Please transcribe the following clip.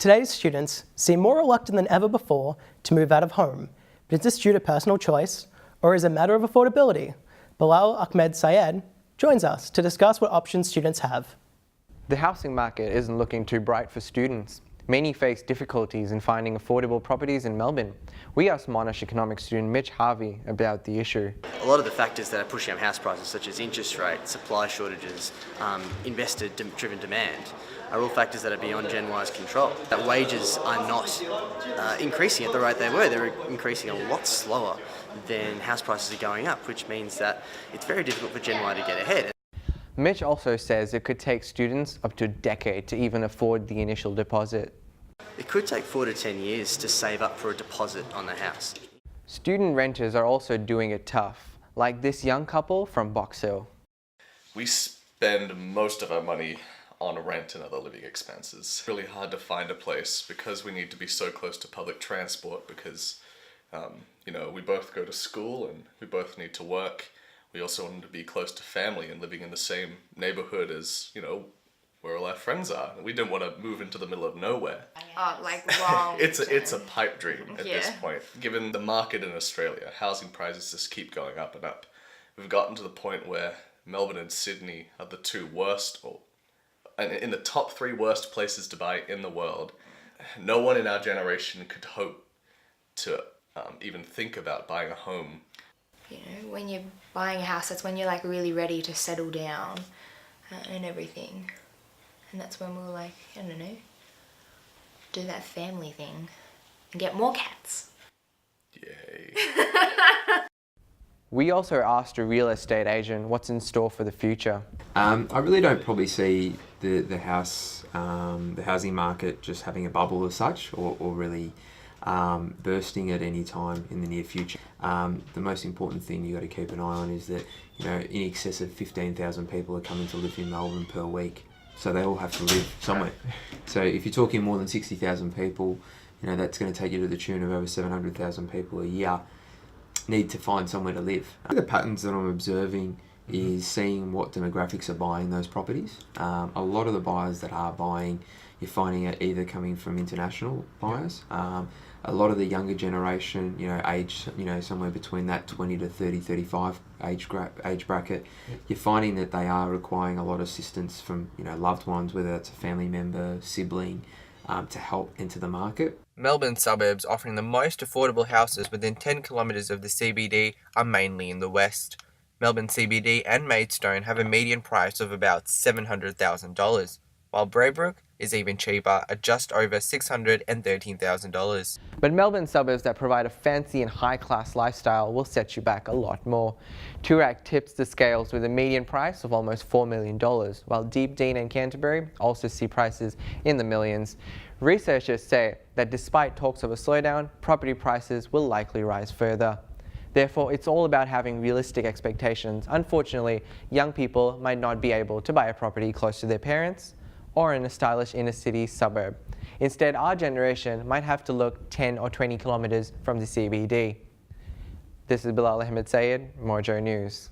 Today's students seem more reluctant than ever before to move out of home, but is this due to personal choice or is it a matter of affordability? Bilal Ahmed Syed joins us to discuss what options students have. The housing market isn't looking too bright for students. Many face difficulties in finding affordable properties in Melbourne. We asked Monash economics student Mitch Harvey about the issue. A lot of the factors that are pushing up house prices, such as interest rates, supply shortages, investor-driven demand, are all factors that are beyond Gen Y's control. That wages are not increasing at the rate they were. They're increasing a lot slower than house prices are going up, which means that it's very difficult for Gen Y to get ahead. Mitch also says it could take students up to a decade to even afford the initial deposit. It could take 4 to 10 years to save up for a deposit on the house. Student renters are also doing it tough, like this young couple from Box Hill. We spend most of our money on rent and other living expenses. It's really hard to find a place because we need to be so close to public transport because, we both go to school and we both need to work. We also want to be close to family and living in the same neighborhood as, where all our friends are. We don't want to move into the middle of nowhere. Oh, like wrong. It's a pipe dream at this point. Given the market in Australia, housing prices just keep going up and up. We've gotten to the point where Melbourne and Sydney are the two worst, and in the top 3 worst places to buy in the world. No one in our generation could hope to even think about buying a home. When you're buying a house, that's when you're like really ready to settle down and everything. And that's when we'll do that family thing and get more cats. Yay. We also asked a real estate agent what's in store for the future. I really don't probably see the housing market just having a bubble as such, or really bursting at any time in the near future. The most important thing you got to keep an eye on is that in excess of 15,000 people are coming to live in Melbourne per week, so they all have to live somewhere. So if you're talking more than 60,000 people, that's going to take you to the tune of over 700,000 people a year need to find somewhere to live. The patterns that I'm observing is seeing what demographics are buying those properties. A lot of the buyers that are buying, you're finding it either coming from international buyers. A lot of the younger generation, age, somewhere between that 20 to 30, 35 age bracket, you're finding that they are requiring a lot of assistance from, loved ones, whether that's a family member, sibling, to help enter the market. Melbourne suburbs offering the most affordable houses within 10 kilometres of the CBD are mainly in the west. Melbourne CBD and Maidstone have a median price of about $700,000, while Braybrook is even cheaper at just over $613,000. But Melbourne suburbs that provide a fancy and high-class lifestyle will set you back a lot more. Toorak tips the scales with a median price of almost $4 million, while Deep Dean and Canterbury also see prices in the millions. Researchers say that despite talks of a slowdown, property prices will likely rise further. Therefore, it's all about having realistic expectations. Unfortunately, young people might not be able to buy a property close to their parents or in a stylish inner city suburb. Instead, our generation might have to look 10 or 20 kilometres from the CBD. This is Bilal Ahmed Syed, MOJO News.